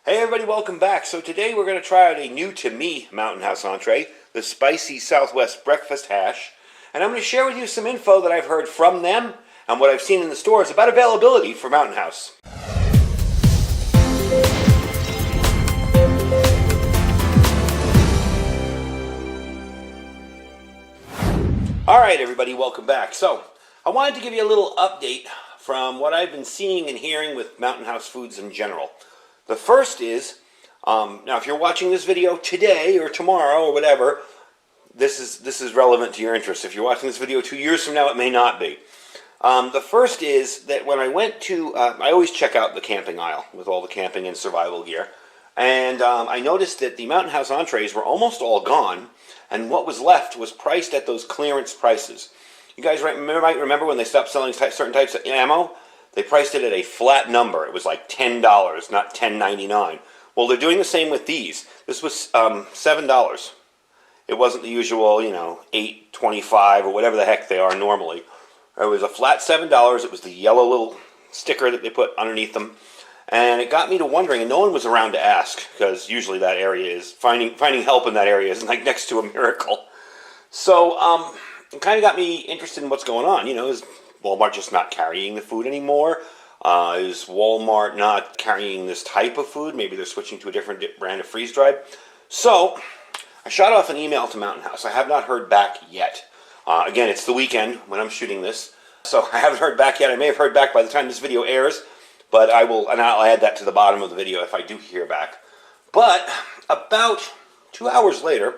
Hey everybody, welcome back. So today we're going to try out a new to me Mountain House entree, the Spicy Southwest Breakfast Hash. And I'm going to share with you some info that I've heard from them and what I've seen in the stores about availability for Mountain House. Alright everybody, welcome back. So I wanted to give you a little update from what I've been seeing and hearing with Mountain House foods in general. The first is, now if you're watching this video today or tomorrow or whatever, this is relevant to your interest. If you're watching this video 2 years from now, it may not be. The first is that when I went to, I always check out the camping aisle with all the camping and survival gear. And I noticed that the Mountain House entrees were almost all gone, and what was left was priced at those clearance prices. You guys might remember when they stopped selling certain types of ammo? They priced it at a flat number. It was like $10, not $10.99. Well, they're doing the same with these. This was $7. It wasn't the usual, you know, $8.25 or whatever the heck they are normally. It was a flat $7. It was the yellow little sticker that they put underneath them. And it got me to wondering, and no one was around to ask, because usually that area is, finding help in that area is like next to a miracle. So, it kind of got me interested in what's going on. You know, is Walmart just not carrying the food anymore? Is Walmart not carrying this type of food? Maybe they're switching to a different brand of freeze-dried. So, I shot off an email to Mountain House. I have not heard back yet. Again, it's the weekend when I'm shooting this, so I haven't heard back yet. I may have heard back by the time this video airs, but I'll add that to the bottom of the video if I do hear back. But about 2 hours later,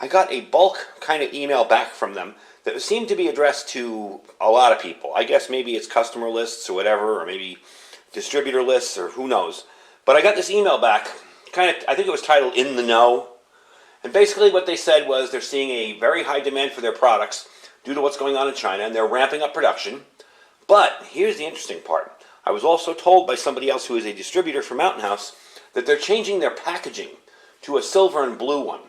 I got a bulk kind of email back from them that seemed to be addressed to a lot of people. I guess maybe it's customer lists or whatever, or maybe distributor lists, or who knows. But I got this email back, I think it was titled In the Know. And basically what they said was they're seeing a very high demand for their products due to what's going on in China, and they're ramping up production. But here's the interesting part. I was also told by somebody else who is a distributor for Mountain House that they're changing their packaging to a silver and blue one.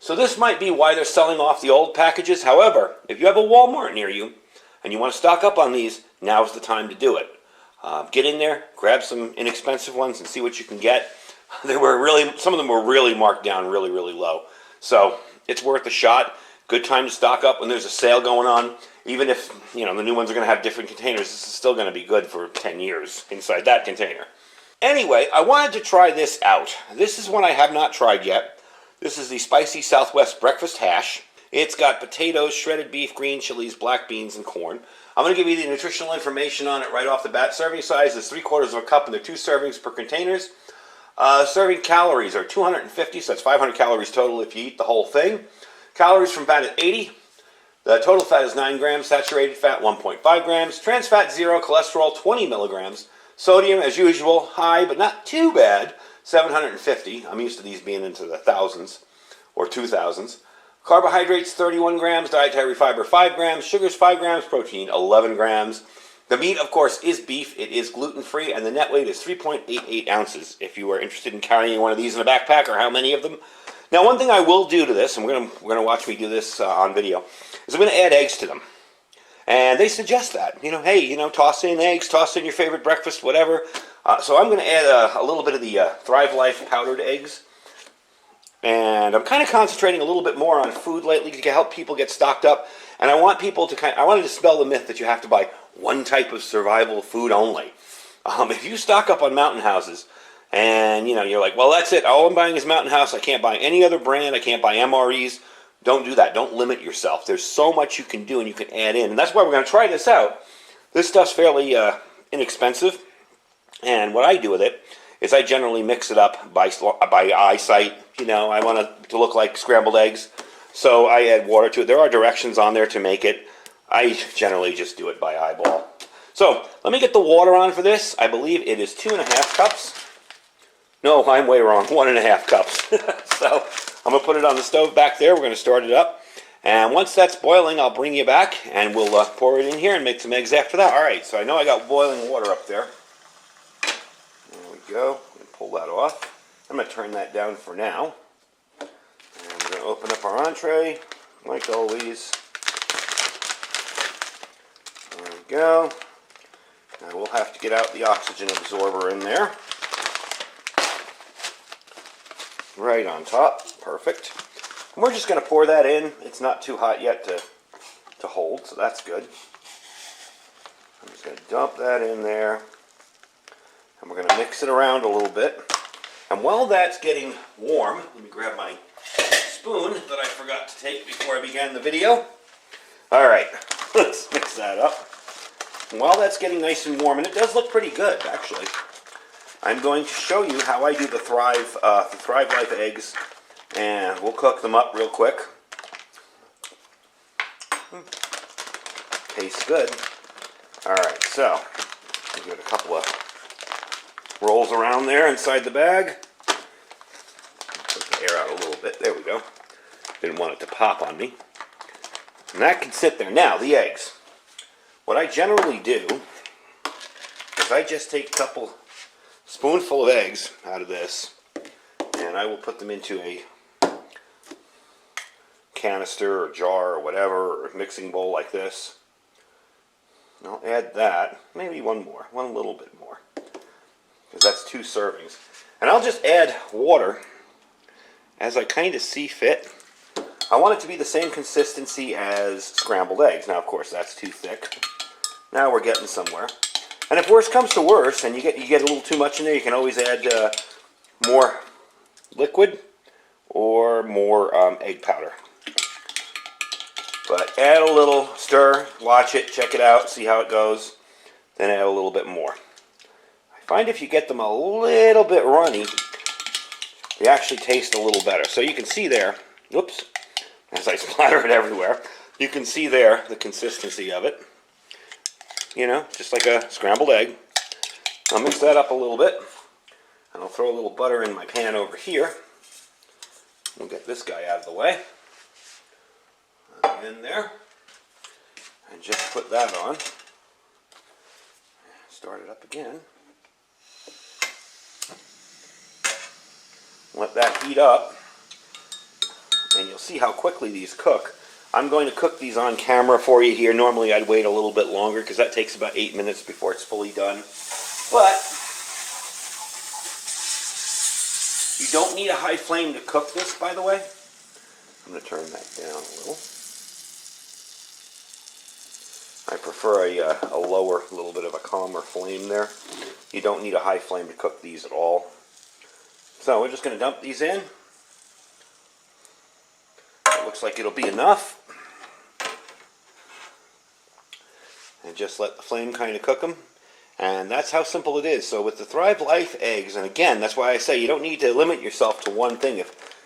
So this might be why they're selling off the old packages. However, if you have a Walmart near you and you want to stock up on these, now's the time to do it. Get in there, grab some inexpensive ones and see what you can get. Some of them were really marked down really, really low. So it's worth a shot. Good time to stock up when there's a sale going on. Even if, you know, the new ones are going to have different containers, this is still going to be good for 10 years inside that container. Anyway, I wanted to try this out. This is one I have not tried yet. This is the Spicy Southwest Breakfast Hash. It's got potatoes, shredded beef, green chilies, black beans, and corn. I'm going to give you the nutritional information on it right off the bat. Serving size is 3/4 of a cup, and they're 2 servings per containers. Serving calories are 250, so that's 500 calories total if you eat the whole thing. Calories from fat is 80. The total fat is 9 grams. Saturated fat, 1.5 grams. Trans fat, 0. Cholesterol, 20 milligrams. Sodium, as usual, high, but not too bad. 750. I'm used to these being into the thousands or 2000s. Carbohydrates 31 grams, dietary fiber 5 grams, sugars 5 grams, protein 11 grams. The meat, of course, is beef. It is gluten-free, and the net weight is 3.88 ounces if you are interested in carrying one of these in a backpack, or how many of them. Now, one thing I will do to this, and we're gonna watch me do this on video, is I'm going to add eggs to them. And they suggest that. You know, hey, you know, toss in eggs, toss in your favorite breakfast, whatever. So I'm going to add a little bit of the Thrive Life powdered eggs. And I'm kind of concentrating a little bit more on food lately to help people get stocked up. And I want people to I want to dispel the myth that you have to buy one type of survival food only. If you stock up on Mountain Houses, and you know, you're like, well, that's it. All I'm buying is Mountain House. I can't buy any other brand. I can't buy MREs. Don't do that. Don't limit yourself. There's so much you can do and you can add in. And that's why we're going to try this out. This stuff's fairly inexpensive. And what I do with it is I generally mix it up by eyesight. You know, I want it to look like scrambled eggs. So I add water to it. There are directions on there to make it. I generally just do it by eyeball. So let me get the water on for this. I believe it is 2.5 cups. No, I'm way wrong. 1.5 cups. So I'm going to put it on the stove back there. We're going to start it up. And once that's boiling, I'll bring you back and we'll pour it in here and make some eggs after that. All right, so I know I got boiling water up there. There we go. I'm going to pull that off. I'm going to turn that down for now. And we're going to open up our entree, like always. There we go. Now we'll have to get out the oxygen absorber in there. right on top. Perfect. And we're just going to pour that in. It's not too hot yet to hold, so that's good. I'm just going to dump that in there. And we're going to mix it around a little bit. And while that's getting warm, let me grab my spoon that I forgot to take before I began the video. All right, let's mix that up. And while that's getting nice and warm, and it does look pretty good, actually, I'm going to show you how I do the Thrive Life eggs, and we'll cook them up real quick. Tastes good. All right, so I'll give it a couple of rolls around there inside the bag. Put the air out a little bit. There we go. Didn't want it to pop on me. And that can sit there. Now, the eggs. What I generally do is I just take a couple spoonful of eggs out of this, and I will put them into a canister or jar or whatever, or a mixing bowl like this. And I'll add that, maybe one little bit more, because that's 2 servings. And I'll just add water as I kind of see fit. I want it to be the same consistency as scrambled eggs. Now, of course, that's too thick. Now we're getting somewhere. And if worse comes to worse, and you get a little too much in there, you can always add more liquid or more egg powder. But add a little, stir, watch it, check it out, see how it goes. Then add a little bit more. I find if you get them a little bit runny, they actually taste a little better. So you can see there, whoops, as I splatter it everywhere, you can see there the consistency of it. You know, just like a scrambled egg. I'll mix that up a little bit, and I'll throw a little butter in my pan over here. We'll get this guy out of the way. In there, and just put that on. Start it up again. Let that heat up, and you'll see how quickly these cook. I'm going to cook these on camera for you here. Normally I'd wait a little bit longer because that takes about 8 minutes before it's fully done. But you don't need a high flame to cook this, by the way. I'm going to turn that down a little. I prefer a lower, little bit of a calmer flame there. You don't need a high flame to cook these at all. So we're just going to dump these in. It looks like it'll be enough. And just let the flame kind of cook them. And that's how simple it is. So with the Thrive Life eggs, and again, that's why I say you don't need to limit yourself to one thing.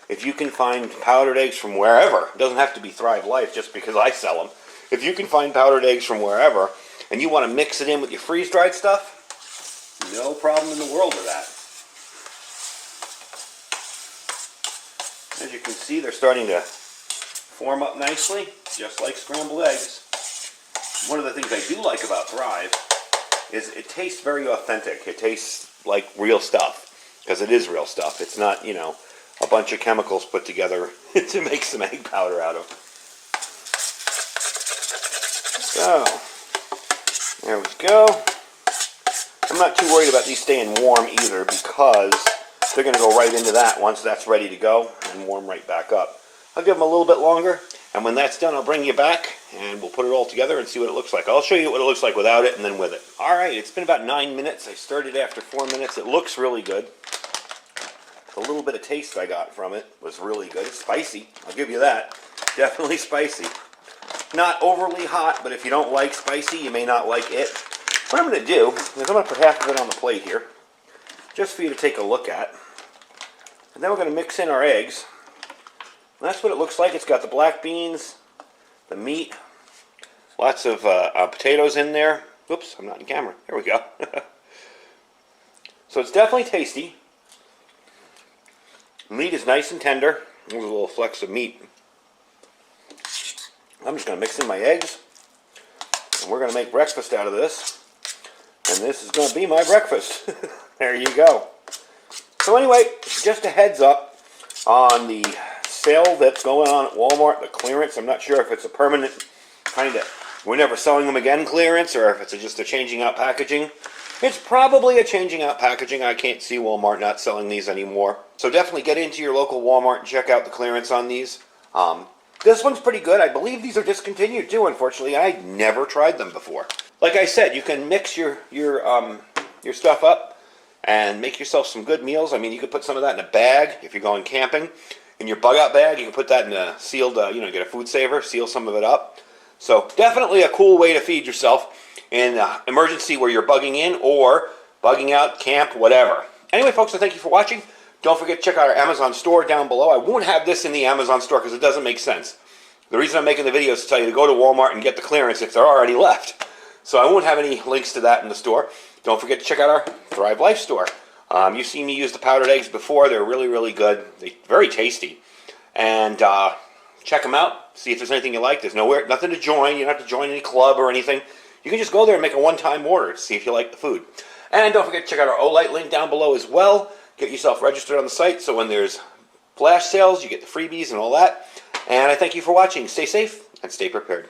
If you can find powdered eggs from wherever, it doesn't have to be Thrive Life just because I sell them. If you can find powdered eggs from wherever, and you want to mix it in with your freeze-dried stuff, no problem in the world with that. As you can see, they're starting to form up nicely, just like scrambled eggs. One of the things I do like about Thrive is it tastes very authentic. It tastes like real stuff, because it is real stuff. It's not, you know, a bunch of chemicals put together to make some egg powder out of. So, there we go. I'm not too worried about these staying warm either because they're going to go right into that once that's ready to go and warm right back up. I'll give them a little bit longer, and when that's done I'll bring you back and we'll put it all together and see what it looks like. I'll show you what it looks like without it and then with it. Alright, it's been about 9 minutes. I started after 4 minutes. It looks really good. The little bit of taste I got from it was really good. It's spicy, I'll give you that. Definitely spicy. Not overly hot, but if you don't like spicy, you may not like it. What I'm going to do is I'm going to put half of it on the plate here, just for you to take a look at. And then we're going to mix in our eggs. And that's what it looks like. It's got the black beans, the meat, lots of potatoes in there. Oops, I'm not in camera. There we go. So it's definitely tasty. Meat is nice and tender. There's a little flecks of meat. I'm just going to mix in my eggs, and we're going to make breakfast out of this, and this is going to be my breakfast. There you go. So anyway, just a heads up on the sale that's going on at Walmart, the clearance. I'm not sure if it's a permanent kind of we're never selling them again clearance, or if it's just a changing out packaging. It's probably a changing out packaging. I can't see Walmart not selling these anymore. So definitely get into your local Walmart and check out the clearance on these. This one's pretty good. I believe these are discontinued too, unfortunately. I never tried them before. Like I said, you can mix your stuff up and make yourself some good meals. I mean, you could put some of that in a bag if you're going camping. In your bug out bag, you can put that in a sealed, get a food saver, seal some of it up. So definitely a cool way to feed yourself in emergency where you're bugging in or bugging out, camp, whatever. Anyway, folks, so thank you for watching. Don't forget to check out our Amazon store down below. I won't have this in the Amazon store because it doesn't make sense. The reason I'm making the video is to tell you to go to Walmart and get the clearance if there are any left. So I won't have any links to that in the store. Don't forget to check out our Thrive Life store. You've seen me use the powdered eggs before. They're really, really good. They're very tasty. And check them out. See if there's anything you like. There's nothing to join. You don't have to join any club or anything. You can just go there and make a one-time order to see if you like the food. And don't forget to check out our Olight link down below as well. Get yourself registered on the site so when there's flash sales, you get the freebies and all that. And I thank you for watching. Stay safe and stay prepared.